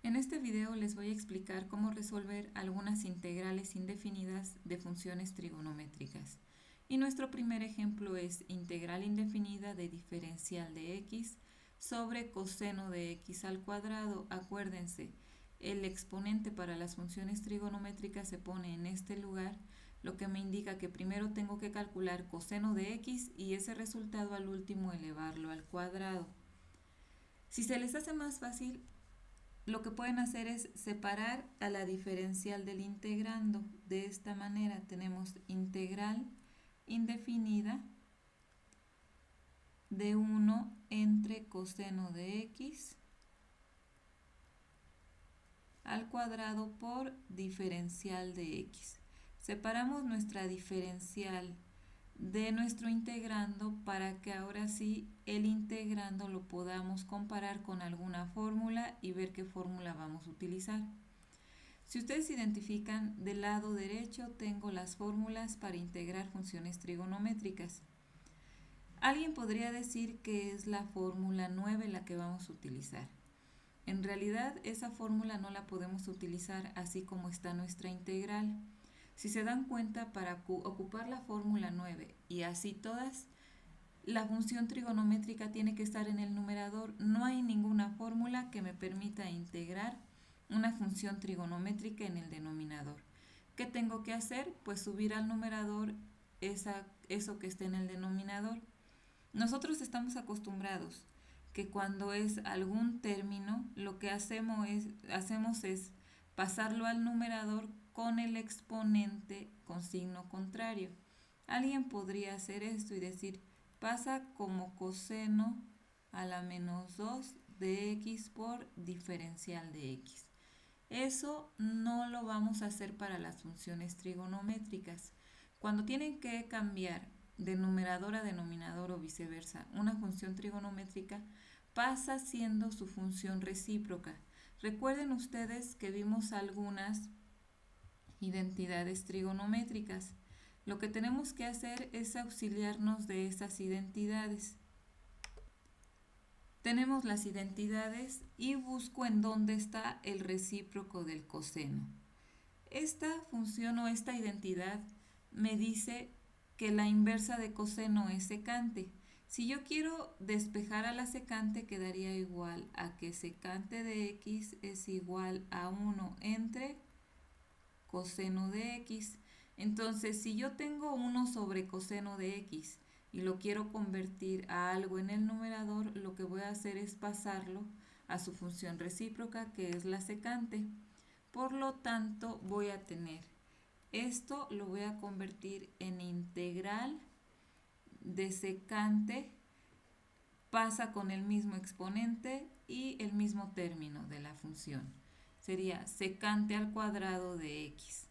En este video les voy a explicar cómo resolver algunas integrales indefinidas de funciones trigonométricas. Y nuestro primer ejemplo es integral indefinida de diferencial de x sobre coseno de x al cuadrado. Acuérdense, el exponente para las funciones trigonométricas se pone en este lugar, lo que me indica que primero tengo que calcular coseno de x y ese resultado al último elevarlo al cuadrado. Si se les hace más fácil, lo que pueden hacer es separar a la diferencial del integrando. De esta manera tenemos integral indefinida de 1 entre coseno de x al cuadrado por diferencial de x. Separamos nuestra diferencial de nuestro integrando para que ahora sí el integrando lo podamos comparar con alguna fórmula y ver qué fórmula vamos a utilizar. Si ustedes identifican, del lado derecho tengo las fórmulas para integrar funciones trigonométricas. Alguien podría decir que es la fórmula 9 la que vamos a utilizar. En realidad esa fórmula no la podemos utilizar así como está nuestra integral. Si se dan cuenta, para ocupar la fórmula 9 y así todas, la función trigonométrica tiene que estar en el numerador. No hay ninguna fórmula que me permita integrar una función trigonométrica en el denominador. ¿Qué tengo que hacer? Pues subir al numerador eso que está en el denominador. Nosotros estamos acostumbrados que cuando es algún término, lo que hacemos es pasarlo al numerador con el exponente con signo contrario. Alguien podría hacer esto y decir, pasa como coseno a la menos 2 de x por diferencial de x. Eso no lo vamos a hacer para las funciones trigonométricas. Cuando tienen que cambiar de numerador a denominador o viceversa una función trigonométrica, pasa siendo su función recíproca. Recuerden ustedes que vimos algunas identidades trigonométricas. Lo que tenemos que hacer es auxiliarnos de esas identidades. Tenemos las identidades y busco en dónde está el recíproco del coseno. Esta función o esta identidad me dice que la inversa de coseno es secante. Si yo quiero despejar a la secante, quedaría igual a que secante de x es igual a 1 entre coseno de x. Entonces, si yo tengo 1 sobre coseno de x y lo quiero convertir a algo en el numerador, lo que voy a hacer es pasarlo a su función recíproca, que es la secante. Por lo tanto, voy a tener esto, lo voy a convertir en integral de secante, pasa con el mismo exponente y el mismo término de la función. Sería secante al cuadrado de x.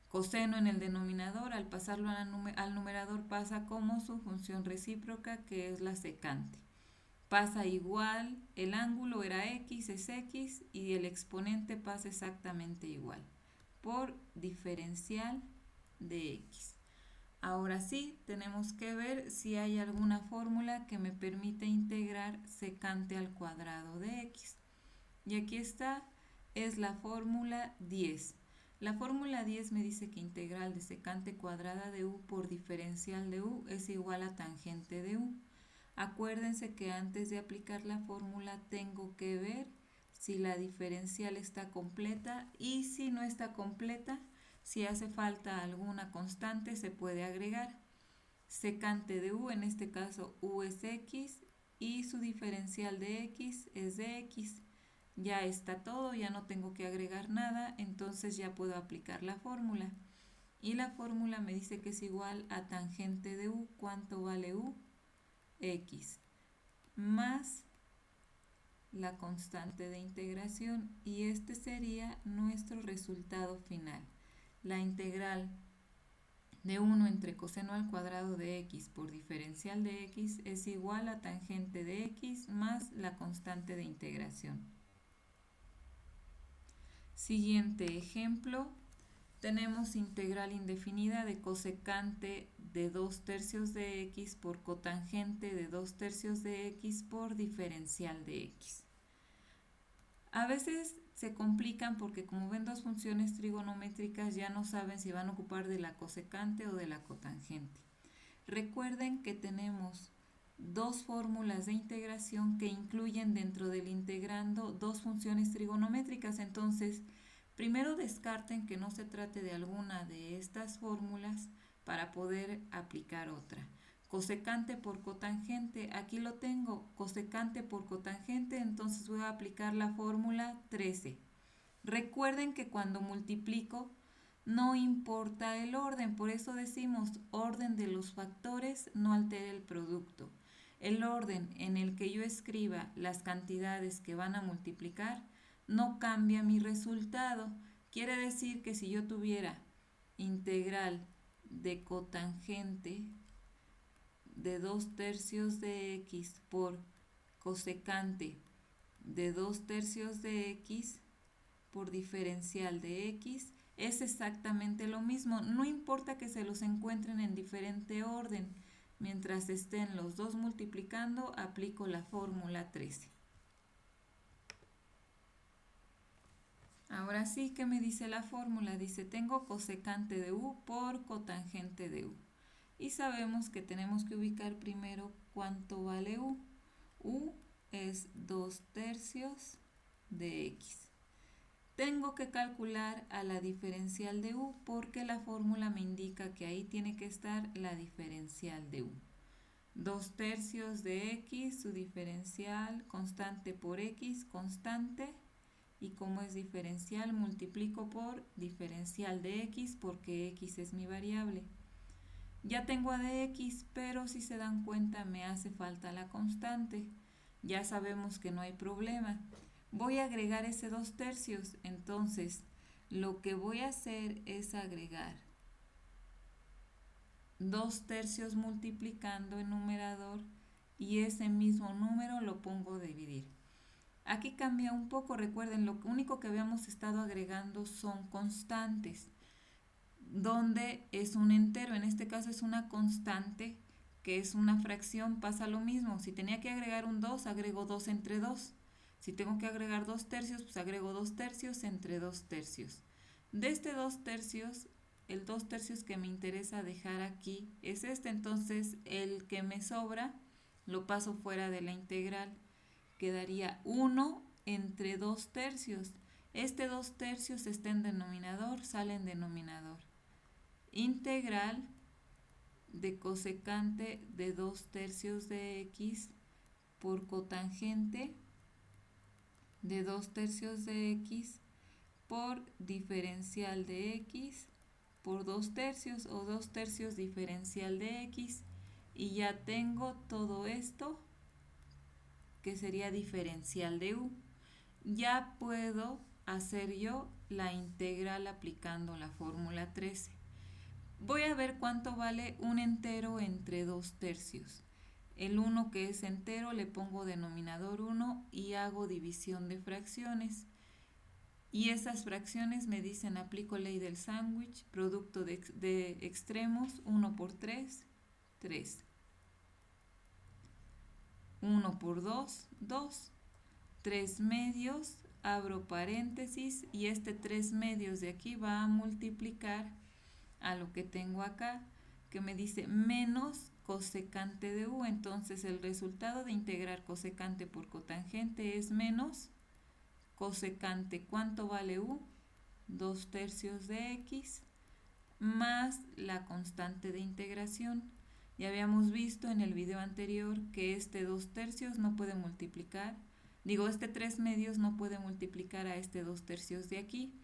Coseno en el denominador, al pasarlo al numerador, pasa como su función recíproca, que es la secante. Pasa igual, el ángulo era x, es x, y el exponente pasa exactamente igual, por diferencial de x. Ahora sí, tenemos que ver si hay alguna fórmula que me permite integrar secante al cuadrado de x. Y aquí está, es la fórmula 10. La fórmula 10 me dice que integral de secante cuadrada de u por diferencial de u es igual a tangente de u. Acuérdense que antes de aplicar la fórmula tengo que ver si la diferencial está completa, y si no está completa, si hace falta alguna constante, se puede agregar. Secante de u, en este caso u es x y su diferencial de x es de x. Ya está todo, ya no tengo que agregar nada, entonces ya puedo aplicar la fórmula. Y la fórmula me dice que es igual a tangente de u. ¿Cuánto vale u? X más la constante de integración, y este sería nuestro resultado final. La integral de 1 entre coseno al cuadrado de x por diferencial de x es igual a tangente de x más la constante de integración. Siguiente ejemplo. Tenemos integral indefinida de cosecante de 2/3 de x por cotangente de 2/3 de x por diferencial de x. A veces se complican porque como ven dos funciones trigonométricas ya no saben si van a ocupar de la cosecante o de la cotangente. Recuerden que tenemos dos fórmulas de integración que incluyen dentro del integrando dos funciones trigonométricas. Entonces, primero descarten que no se trate de alguna de estas fórmulas para poder aplicar otra. Cosecante por cotangente, aquí lo tengo, cosecante por cotangente, entonces voy a aplicar la fórmula 13. Recuerden que cuando multiplico no importa el orden, por eso decimos orden de los factores no altera el producto. El orden en el que yo escriba las cantidades que van a multiplicar no cambia mi resultado. Quiere decir que si yo tuviera integral de cotangente de 2/3 de x por cosecante de 2/3 de x por diferencial de x, es exactamente lo mismo. No importa que se los encuentren en diferente orden. Mientras estén los dos multiplicando, aplico la fórmula 13. Ahora sí, ¿qué me dice la fórmula? Dice, tengo cosecante de u por cotangente de u. Y sabemos que tenemos que ubicar primero cuánto vale u. U es 2/3 de x. Tengo que calcular a la diferencial de u porque la fórmula me indica que ahí tiene que estar la diferencial de u. 2/3 de x, su diferencial, constante por x, constante. Y como es diferencial, multiplico por diferencial de x porque x es mi variable. Ya tengo a de x, pero si se dan cuenta me hace falta la constante. Ya sabemos que no hay problema. Voy a agregar ese 2/3, entonces lo que voy a hacer es agregar 2/3 multiplicando en numerador y ese mismo número lo pongo a dividir. Aquí cambia un poco, recuerden, lo único que habíamos estado agregando son constantes, donde es un entero, en este caso es una constante, que es una fracción, pasa lo mismo. Si tenía que agregar un 2, agrego 2 entre 2. Si tengo que agregar 2/3, pues agrego 2/3 entre 2/3. De este 2/3, el 2/3 que me interesa dejar aquí es este, entonces el que me sobra lo paso fuera de la integral. Quedaría 1 entre 2/3. Este 2/3 está en denominador, sale en denominador. Integral de cosecante de 2/3 de x por cotangente de 2/3 de x por diferencial de x por 2/3 o 2/3 diferencial de x, y ya tengo todo esto que sería diferencial de u. Ya puedo hacer yo la integral aplicando la fórmula 13. Voy a ver cuánto vale un entero entre 2/3. El 1 que es entero le pongo denominador 1 y hago división de fracciones. Y esas fracciones me dicen, aplico ley del sándwich, producto de extremos, 1 por 3, 3. 1 por 2, 2. 3 medios, abro paréntesis, y este 3 medios de aquí va a multiplicar a lo que tengo acá, que me dice menos cosecante de u. Entonces el resultado de integrar cosecante por cotangente es menos cosecante. ¿Cuánto vale u? 2/3 de x más la constante de integración. Ya habíamos visto en el video anterior que este 2/3 no puede multiplicar, este 3 medios no puede multiplicar a este 2/3 de aquí,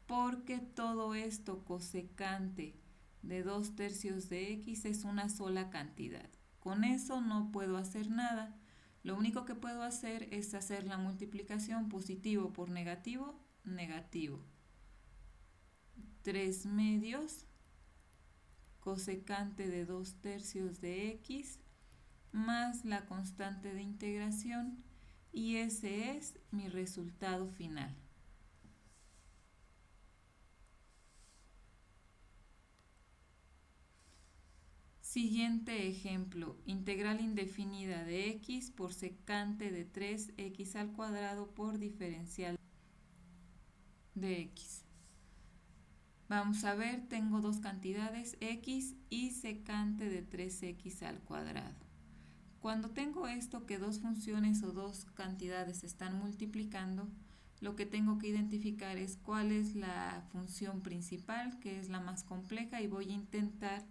porque todo esto cosecante de 2/3 de x es una sola cantidad. Con eso no puedo hacer nada. Lo único que puedo hacer es hacer la multiplicación positivo por negativo, negativo. 3 medios cosecante de 2/3 de x más la constante de integración, y ese es mi resultado final. Siguiente ejemplo, integral indefinida de x por secante de 3x al cuadrado por diferencial de x. Vamos a ver, tengo dos cantidades, x y secante de 3x al cuadrado. Cuando tengo esto, que dos funciones o dos cantidades se están multiplicando, lo que tengo que identificar es cuál es la función principal, que es la más compleja, y voy a intentar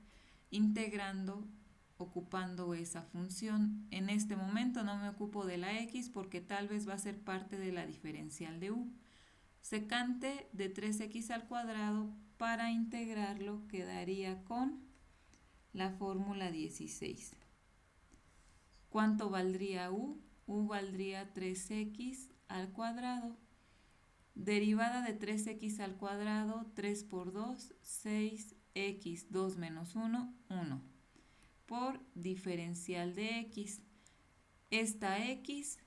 integrando, ocupando esa función. En este momento no me ocupo de la x porque tal vez va a ser parte de la diferencial de u. Secante de 3x al cuadrado, para integrarlo quedaría con la fórmula 16. ¿Cuánto valdría u? U valdría 3x al cuadrado. Derivada de 3x al cuadrado, 3 por 2, 6x, 2 menos 1, 1. Por diferencial de x. Esta x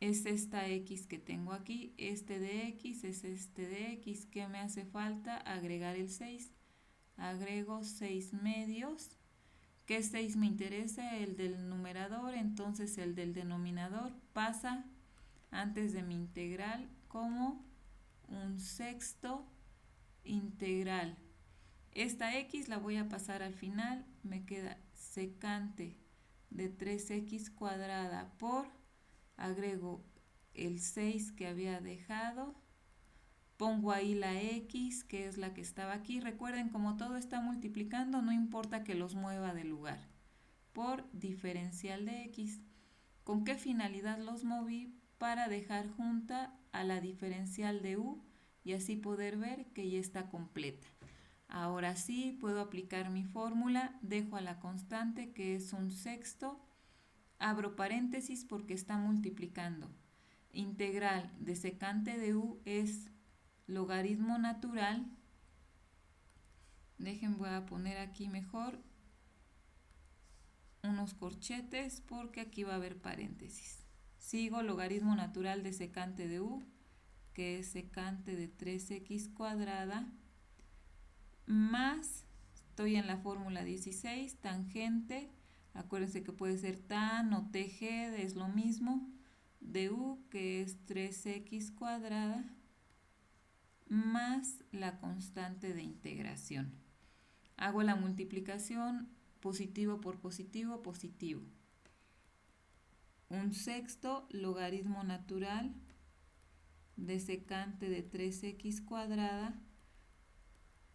es esta x que tengo aquí, este de x es este de x. ¿Qué me hace falta? Agregar el 6. Agrego 6 medios. ¿Qué 6 me interesa? El del numerador, entonces el del denominador pasa antes de mi integral como un sexto integral. Esta x la voy a pasar al final, me queda secante de 3x cuadrada por, agrego el 6 que había dejado, pongo ahí la x que es la que estaba aquí. Recuerden, como todo está multiplicando, no importa que los mueva de lugar, por diferencial de x. ¿Con qué finalidad los moví? Para dejar junta a la diferencial de u y así poder ver que ya está completa. Ahora sí puedo aplicar mi fórmula, dejo a la constante que es un sexto, abro paréntesis porque está multiplicando. Integral de secante de u es logaritmo natural. Voy a poner aquí mejor unos corchetes porque aquí va a haber paréntesis. Sigo logaritmo natural de secante de u, que es secante de 3x cuadrada, más, estoy en la fórmula 16, tangente, acuérdense que puede ser tan o tg, es lo mismo, de u, que es 3x cuadrada, más la constante de integración. Hago la multiplicación, positivo por positivo, positivo. Un sexto logaritmo natural de secante de 3x cuadrada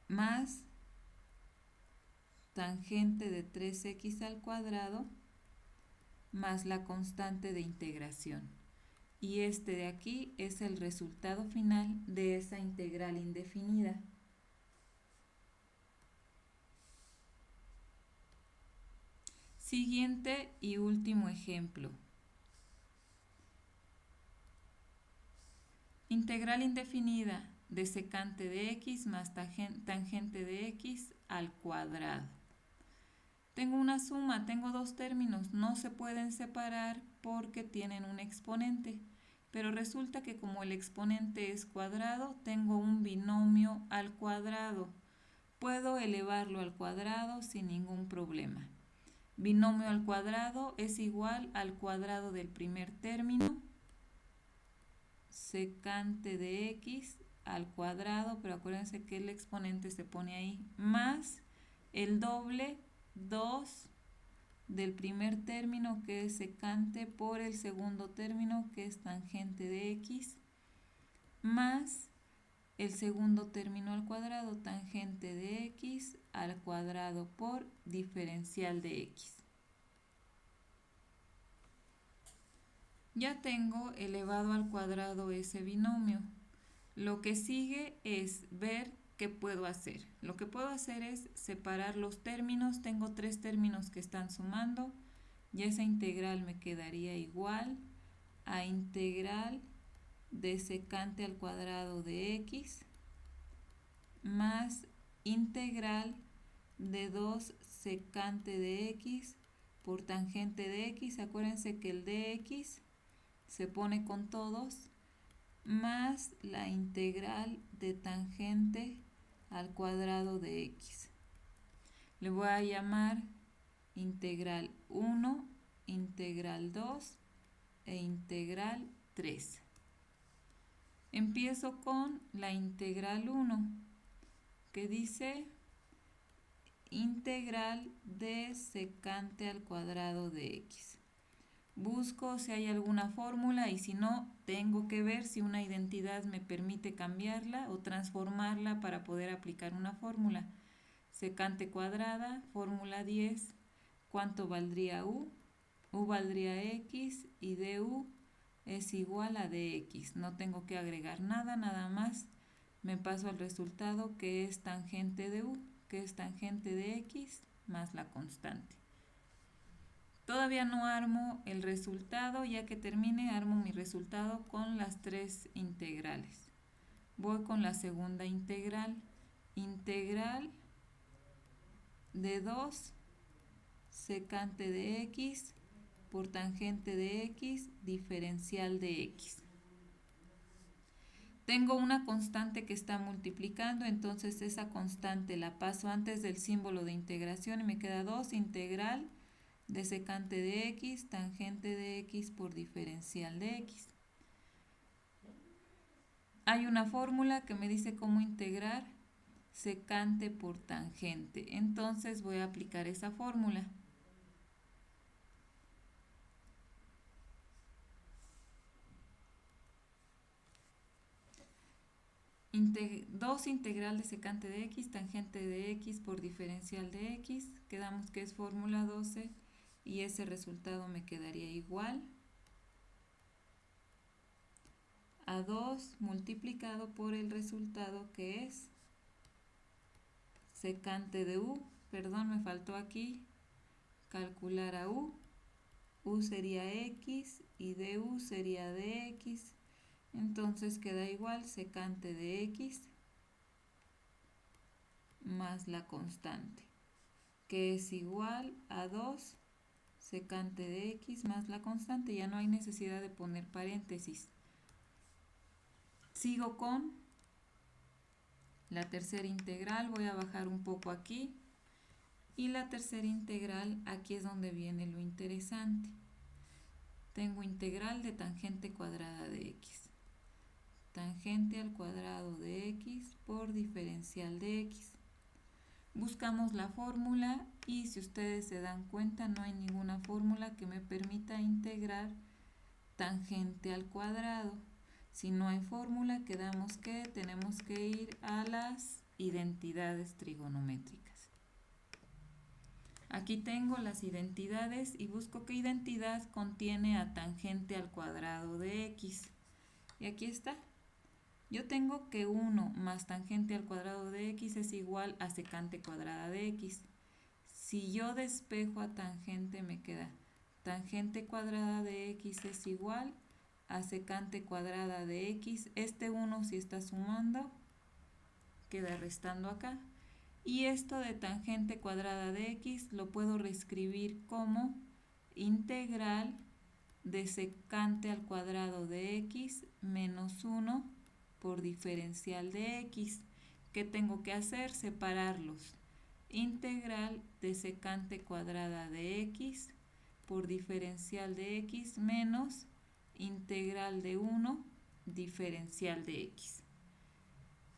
más tangente de 3x al cuadrado más la constante de integración. Y este de aquí es el resultado final de esa integral indefinida. Siguiente y último ejemplo. Integral indefinida de secante de x más tangente de x al cuadrado. Tengo una suma, tengo dos términos, no se pueden separar porque tienen un exponente, pero resulta que como el exponente es cuadrado, tengo un binomio al cuadrado. Puedo elevarlo al cuadrado sin ningún problema. Binomio al cuadrado es igual al cuadrado del primer término, secante de x al cuadrado, pero acuérdense que el exponente se pone ahí, más el doble, 2 del primer término, que es secante, por el segundo término, que es tangente de x, más el segundo término al cuadrado, tangente de x al cuadrado por diferencial de x. Ya tengo elevado al cuadrado ese binomio. Lo que sigue es ver qué puedo hacer. Lo que puedo hacer es separar los términos. Tengo tres términos que están sumando. Y esa integral me quedaría igual a integral de secante al cuadrado de x más integral de 2 secante de x por tangente de x. Acuérdense que el de x se pone con todos, más la integral de tangente al cuadrado de x. Le voy a llamar integral 1, integral 2 e integral 3. Empiezo con la integral 1, que dice integral de secante al cuadrado de x. Busco si hay alguna fórmula y si no, tengo que ver si una identidad me permite cambiarla o transformarla para poder aplicar una fórmula. Secante cuadrada, fórmula 10, ¿cuánto valdría u? U valdría x y du es igual a dx. No tengo que agregar nada, nada más me paso al resultado que es tangente de u, que es tangente de x más la constante. Todavía no armo el resultado, ya que termine armo mi resultado con las tres integrales. Voy con la segunda integral. Integral de 2 secante de x por tangente de x diferencial de x. Tengo una constante que está multiplicando, entonces esa constante la paso antes del símbolo de integración y me queda 2 integral de secante de x, tangente de x por diferencial de x. Hay una fórmula que me dice cómo integrar secante por tangente. Entonces voy a aplicar esa fórmula. Dos integral de secante de x, tangente de x por diferencial de x. Quedamos que es fórmula 12 y ese resultado me quedaría igual a 2 multiplicado por el resultado que es secante de u. Perdón, me faltó aquí calcular a u. U sería x y du sería dx. Entonces queda igual secante de x más la constante, que es igual a 2 secante de x más la constante. Ya no hay necesidad de poner paréntesis. Sigo con la tercera integral. Voy a bajar un poco aquí. Y la tercera integral, aquí es donde viene lo interesante. Tengo integral de tangente cuadrada de x. Tangente al cuadrado de x por diferencial de x. Buscamos la fórmula y si ustedes se dan cuenta no hay ninguna fórmula que me permita integrar tangente al cuadrado. Si no hay fórmula, quedamos que tenemos que ir a las identidades trigonométricas. Aquí tengo las identidades y busco qué identidad contiene a tangente al cuadrado de x. Y aquí está. Yo tengo que 1 más tangente al cuadrado de x es igual a secante cuadrada de x. Si yo despejo a tangente me queda tangente cuadrada de x es igual a secante cuadrada de x. Este 1 si está sumando queda restando acá. Y esto de tangente cuadrada de x lo puedo reescribir como integral de secante al cuadrado de x menos 1 por diferencial de x. ¿Qué tengo que hacer? Separarlos. Integral de secante cuadrada de x por diferencial de x menos integral de 1 diferencial de x.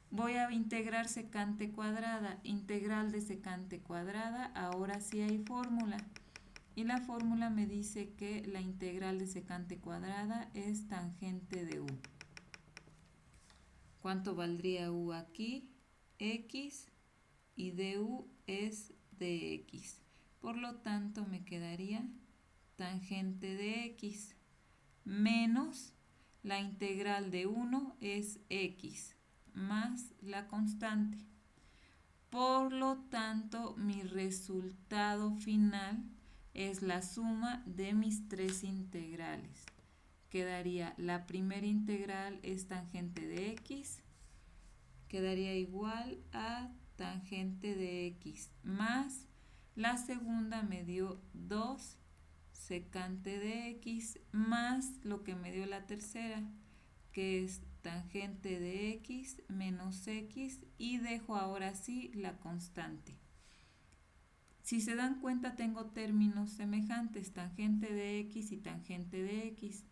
Voy a integrar secante cuadrada. Integral de secante cuadrada, ahora sí hay fórmula. Y la fórmula me dice que la integral de secante cuadrada es tangente de u. ¿Cuánto valdría u aquí? X y du es dx. Por lo tanto me quedaría tangente de x menos la integral de 1 es x más la constante. Por lo tanto, mi resultado final es la suma de mis tres integrales. Quedaría la primera integral es tangente de x, quedaría igual a tangente de x más la segunda me dio 2 secante de x más lo que me dio la tercera, que es tangente de x menos x, y dejo ahora sí la constante. Si se dan cuenta, tengo términos semejantes, tangente de x y tangente de x.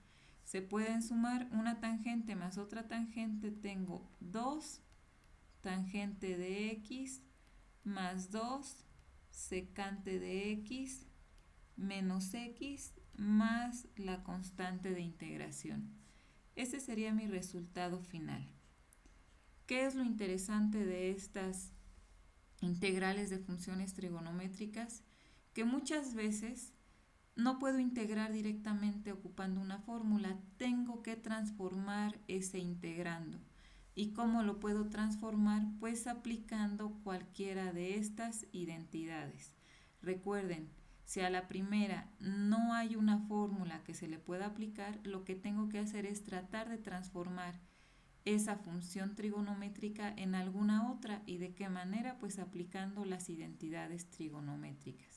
Se pueden sumar una tangente más otra tangente, tengo 2 tangente de x más 2 secante de x menos x más la constante de integración. Ese sería mi resultado final. ¿Qué es lo interesante de estas integrales de funciones trigonométricas? Que muchas veces no puedo integrar directamente ocupando una fórmula, tengo que transformar ese integrando. ¿Y cómo lo puedo transformar? Pues aplicando cualquiera de estas identidades. Recuerden, si a la primera no hay una fórmula que se le pueda aplicar, lo que tengo que hacer es tratar de transformar esa función trigonométrica en alguna otra. ¿Y de qué manera? Pues aplicando las identidades trigonométricas.